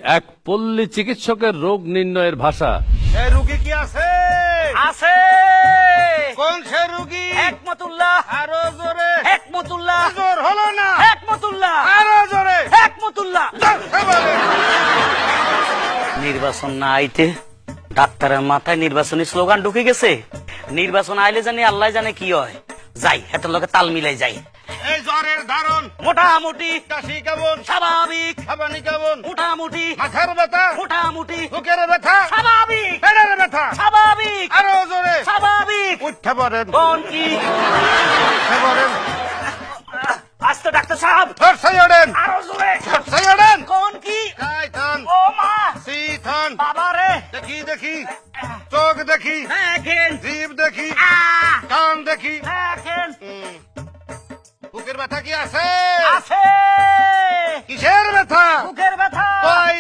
এক পল্লী চিকিৎসকের রোগ নির্ণয়ের ভাষা। এই রুগী কি আছে? আছে। কোন সে রুগী? হেকমতুল্লাহ। আরো জোরে। হেকমতুল্লাহ। জোর হলো না। হেকমতুল্লাহ। আরো জোরে। হেকমতুল্লাহ। এবারে। নির্বাচন না আইতে ডাক্তারের মাথায় নির্বাচনী স্লোগান ঢুকে গেছে। নির্বাচন আইলে জানি আল্লাহ জানে কি হয়। যাই হেতের লগে তাল মিলাই যাই। এই জ্বরের ধারণ মোটামুটি কাশি কেমন? স্বাভাবিক। হাবানি কেমন? মোটামুটি মাথার ব্যথা? মোটামুটি বুকের ব্যথা? স্বাভাবিক। পেটের ব্যথা? স্বাভাবিক। আরো জোরে। স্বাভাবিক। উঠতে পারেন। কোন কি? উঠতে পারেন। আস্তে ডাক্তার সাহেব। ধরছাই ওঠেন। আরো জোরে। ধরছাই ওঠেন। কোন কি? কাই থান। ও মা। সি থান। বাবা রে। দেখি দেখি। চোখ দেখি। দেখেন। জিভ দেখি। আহ, কান দেখি। দেখেন। বুকের ব্যথা কি আছে? আছে।